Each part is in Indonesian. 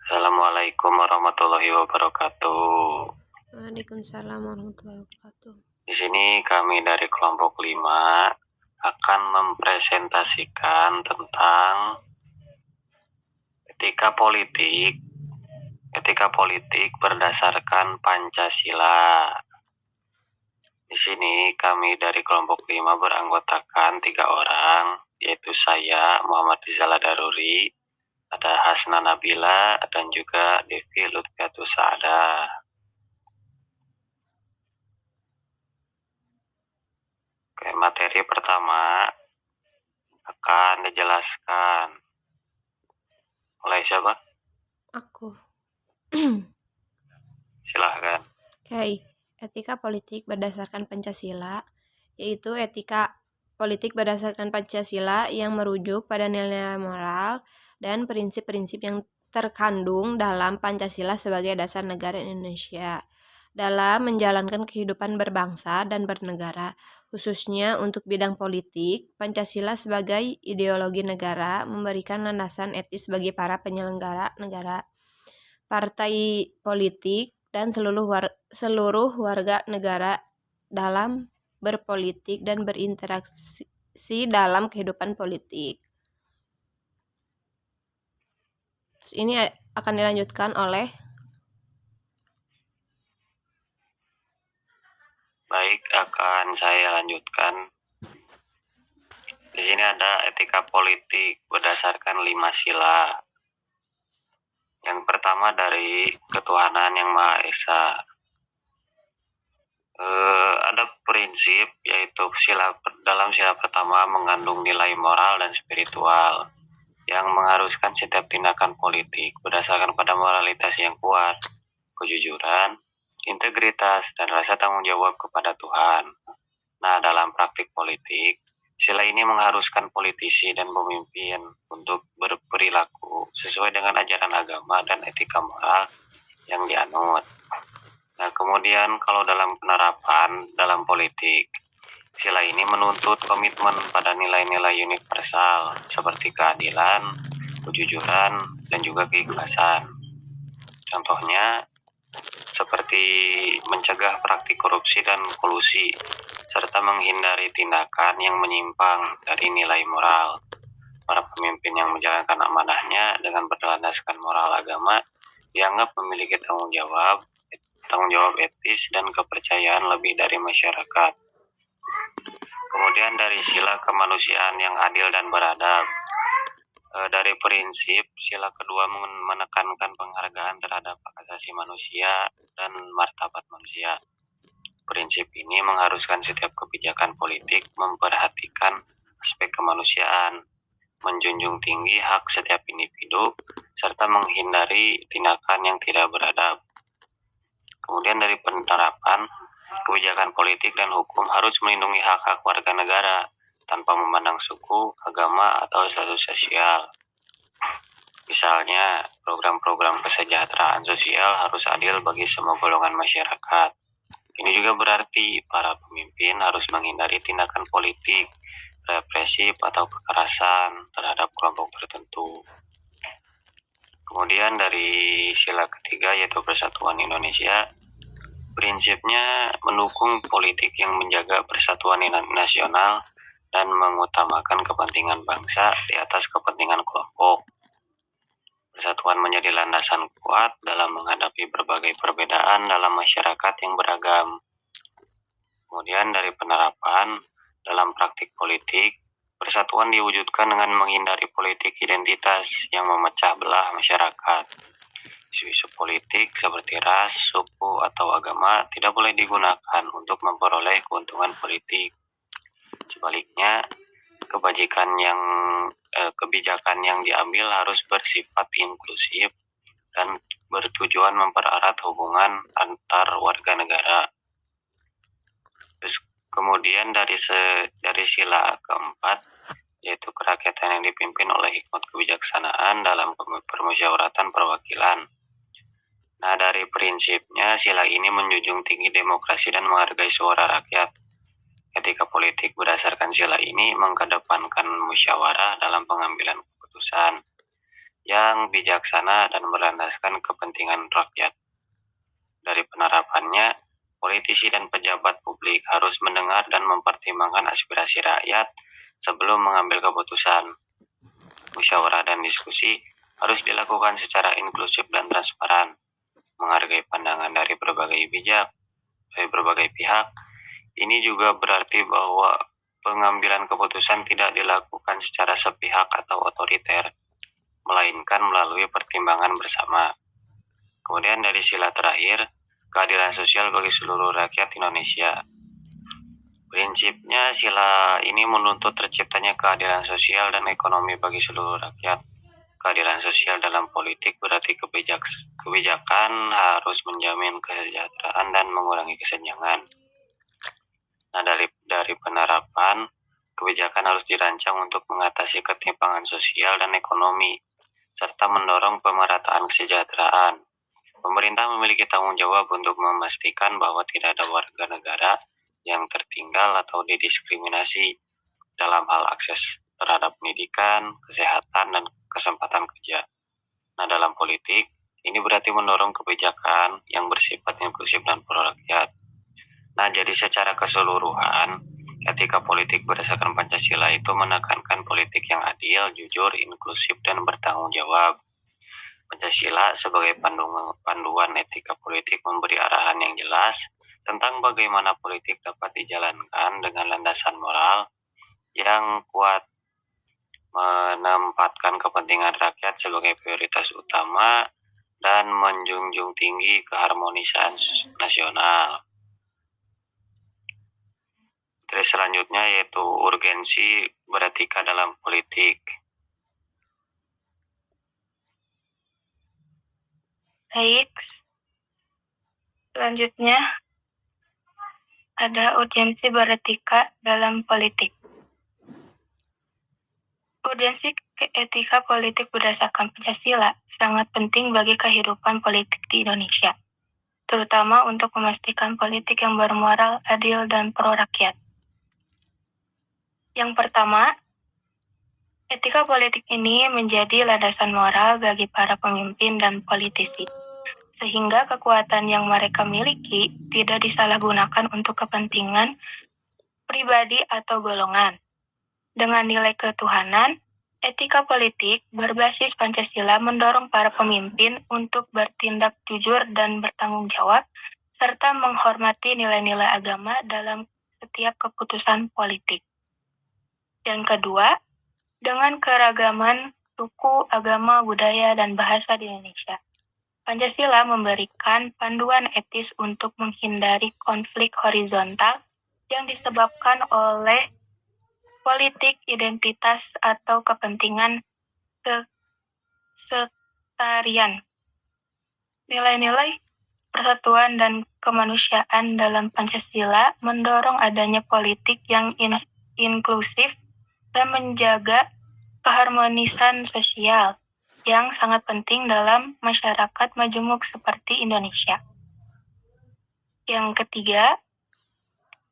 Assalamualaikum warahmatullahi wabarakatuh. Waalaikumsalam warahmatullahi wabarakatuh. Di sini kami dari kelompok 5 akan mempresentasikan tentang etika politik berdasarkan Pancasila. Di sini kami dari kelompok 5 beranggotakan 3 orang, yaitu saya Muhammad Rizal Daruri, ada Hasna Nabila, dan juga Devi Lutfiatus Saada. Oke, materi pertama akan dijelaskan oleh siapa? Aku. Silahkan. Etika politik berdasarkan Pancasila, yaitu etika politik berdasarkan Pancasila yang merujuk pada nilai-nilai moral dan prinsip-prinsip yang terkandung dalam Pancasila sebagai dasar negara Indonesia dalam menjalankan kehidupan berbangsa dan bernegara, khususnya untuk bidang politik. Pancasila sebagai ideologi negara memberikan landasan etis bagi para penyelenggara negara, partai politik, dan seluruh warga negara dalam berpolitik dan berinteraksi dalam kehidupan politik. Terus ini akan dilanjutkan oleh Baik, akan saya lanjutkan. Di sini ada etika politik berdasarkan 5 sila. Yang pertama dari ketuhanan yang Maha Esa. Ada prinsip, yaitu dalam sila pertama mengandung nilai moral dan spiritual yang mengharuskan setiap tindakan politik berdasarkan pada moralitas yang kuat, kejujuran, integritas, dan rasa tanggung jawab kepada Tuhan. Nah, dalam praktik politik, sila ini mengharuskan politisi dan pemimpin untuk berperilaku sesuai dengan ajaran agama dan etika moral yang dianut. Nah, kemudian kalau dalam penerapan dalam politik, sila ini menuntut komitmen pada nilai-nilai universal seperti keadilan, kejujuran, dan juga keikhlasan. Contohnya, seperti mencegah praktik korupsi dan kolusi, serta menghindari tindakan yang menyimpang dari nilai moral. Para pemimpin yang menjalankan amanahnya dengan berlandaskan moral agama dianggap memiliki tanggung jawab etis dan kepercayaan lebih dari masyarakat. Kemudian dari sila kemanusiaan yang adil dan beradab. Dari prinsip, sila kedua menekankan penghargaan terhadap hak asasi manusia dan martabat manusia. Prinsip ini mengharuskan setiap kebijakan politik memperhatikan aspek kemanusiaan, menjunjung tinggi hak setiap individu, serta menghindari tindakan yang tidak beradab. Kemudian dari penerapan, kebijakan politik dan hukum harus melindungi hak-hak warga negara tanpa memandang suku, agama, atau status sosial. Misalnya, program-program kesejahteraan sosial harus adil bagi semua golongan masyarakat. Ini juga berarti para pemimpin harus menghindari tindakan politik, represif, atau kekerasan terhadap kelompok tertentu. Kemudian dari sila ketiga, yaitu Persatuan Indonesia, prinsipnya mendukung politik yang menjaga persatuan nasional dan mengutamakan kepentingan bangsa di atas kepentingan kelompok. Persatuan menjadi landasan kuat dalam menghadapi berbagai perbedaan dalam masyarakat yang beragam. Kemudian dari penerapan dalam praktik politik, persatuan diwujudkan dengan menghindari politik identitas yang memecah belah masyarakat. Isu-isu politik seperti ras, suku, atau agama tidak boleh digunakan untuk memperoleh keuntungan politik. Sebaliknya, kebijakan yang diambil harus bersifat inklusif dan bertujuan mempererat hubungan antar warga negara. Terus kemudian dari sila keempat, yaitu kerakyatan yang dipimpin oleh hikmat kebijaksanaan dalam permusyawaratan perwakilan. Nah, dari prinsipnya, sila ini menjunjung tinggi demokrasi dan menghargai suara rakyat. Etika politik berdasarkan sila ini mengedepankan musyawarah dalam pengambilan keputusan. yang bijaksana dan berlandaskan kepentingan rakyat. Dari penerapannya, politisi dan pejabat publik harus mendengar dan mempertimbangkan aspirasi rakyat sebelum mengambil keputusan. Musyawarah dan diskusi harus dilakukan secara inklusif dan transparan, menghargai pandangan dari berbagai pihak. Ini juga berarti bahwa pengambilan keputusan tidak dilakukan secara sepihak atau otoriter, melainkan melalui pertimbangan bersama. Kemudian dari sila terakhir, keadilan sosial bagi seluruh rakyat Indonesia. Prinsipnya sila ini menuntut terciptanya keadilan sosial dan ekonomi bagi seluruh rakyat. Keadilan sosial dalam politik berarti kebijakan harus menjamin kesejahteraan dan mengurangi kesenjangan. Nah, dari penerapan, kebijakan harus dirancang untuk mengatasi ketimpangan sosial dan ekonomi, serta mendorong pemerataan kesejahteraan. Pemerintah memiliki tanggung jawab untuk memastikan bahwa tidak ada warga negara yang tertinggal atau didiskriminasi dalam hal akses terhadap pendidikan, kesehatan, dan kesempatan kerja. Nah, dalam politik, ini berarti mendorong kebijakan yang bersifat inklusif dan pro rakyat. Nah, jadi secara keseluruhan, etika politik berdasarkan Pancasila itu menekankan politik yang adil, jujur, inklusif, dan bertanggung jawab. Pancasila sebagai panduan etika politik memberi arahan yang jelas tentang bagaimana politik dapat dijalankan dengan landasan moral yang kuat, menempatkan kepentingan rakyat sebagai prioritas utama, dan menjunjung tinggi keharmonisan nasional. Terus selanjutnya yaitu urgensi beretika dalam politik. Baik, selanjutnya ada urgensi beretika dalam politik. Urgensi etika politik berdasarkan Pancasila sangat penting bagi kehidupan politik di Indonesia, terutama untuk memastikan politik yang bermoral, adil, dan pro rakyat. Yang pertama, etika politik ini menjadi landasan moral bagi para pemimpin dan politisi, sehingga kekuatan yang mereka miliki tidak disalahgunakan untuk kepentingan pribadi atau golongan. Dengan nilai ketuhanan, etika politik berbasis Pancasila mendorong para pemimpin untuk bertindak jujur dan bertanggung jawab, serta menghormati nilai-nilai agama dalam setiap keputusan politik. Yang kedua, dengan keragaman suku, agama, budaya, dan bahasa di Indonesia, Pancasila memberikan panduan etis untuk menghindari konflik horizontal yang disebabkan oleh politik identitas atau kepentingan sektarian. Nilai-nilai persatuan dan kemanusiaan dalam Pancasila mendorong adanya politik yang inklusif dan menjaga keharmonisan sosial yang sangat penting dalam masyarakat majemuk seperti Indonesia. Yang ketiga,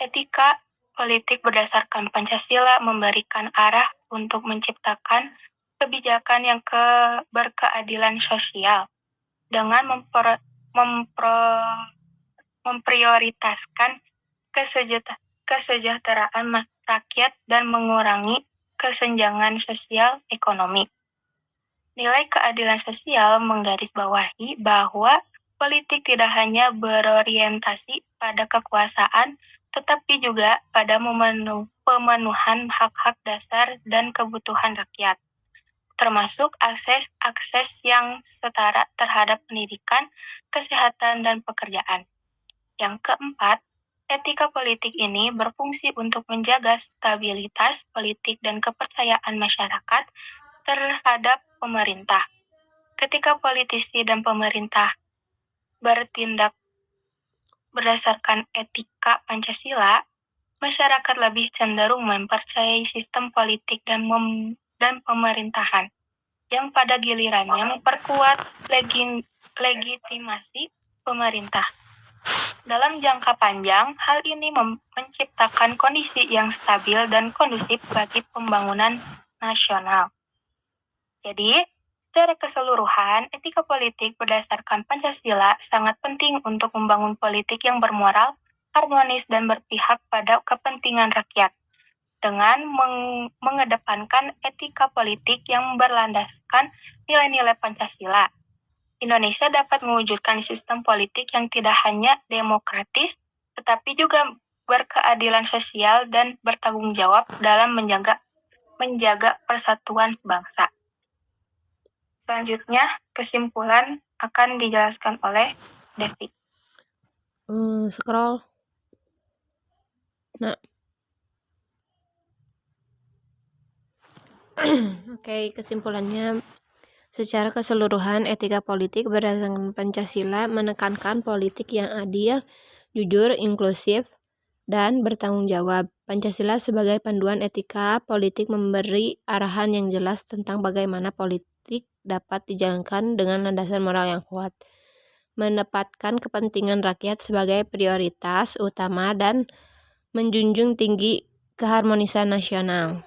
etika politik berdasarkan Pancasila memberikan arah untuk menciptakan kebijakan yang berkeadilan sosial dengan memprioritaskan kesejahteraan rakyat dan mengurangi kesenjangan sosial ekonomi. Nilai keadilan sosial menggarisbawahi bahwa politik tidak hanya berorientasi pada kekuasaan, tetapi juga pada pemenuhan hak-hak dasar dan kebutuhan rakyat, termasuk akses yang setara terhadap pendidikan, kesehatan, dan pekerjaan. Yang keempat, etika politik ini berfungsi untuk menjaga stabilitas politik dan kepercayaan masyarakat terhadap pemerintah. Ketika politisi dan pemerintah bertindak berdasarkan etika Pancasila, masyarakat lebih cenderung mempercayai sistem politik dan pemerintahan, yang pada gilirannya memperkuat legitimasi pemerintah. Dalam jangka panjang, hal ini menciptakan kondisi yang stabil dan kondusif bagi pembangunan nasional. Jadi, Secara keseluruhan, etika politik berdasarkan Pancasila sangat penting untuk membangun politik yang bermoral, harmonis, dan berpihak pada kepentingan rakyat. Dengan mengedepankan etika politik yang berlandaskan nilai-nilai Pancasila, Indonesia dapat mewujudkan sistem politik yang tidak hanya demokratis, tetapi juga berkeadilan sosial dan bertanggung jawab dalam menjaga persatuan bangsa. Selanjutnya, kesimpulan akan dijelaskan oleh Devi. Scroll. Nah. Oke, kesimpulannya secara keseluruhan etika politik berdasarkan Pancasila menekankan politik yang adil, jujur, inklusif, dan bertanggung jawab. Pancasila sebagai panduan etika politik memberi arahan yang jelas tentang bagaimana politik dapat dijalankan dengan landasan moral yang kuat, menempatkan kepentingan rakyat sebagai prioritas utama dan menjunjung tinggi keharmonisan nasional.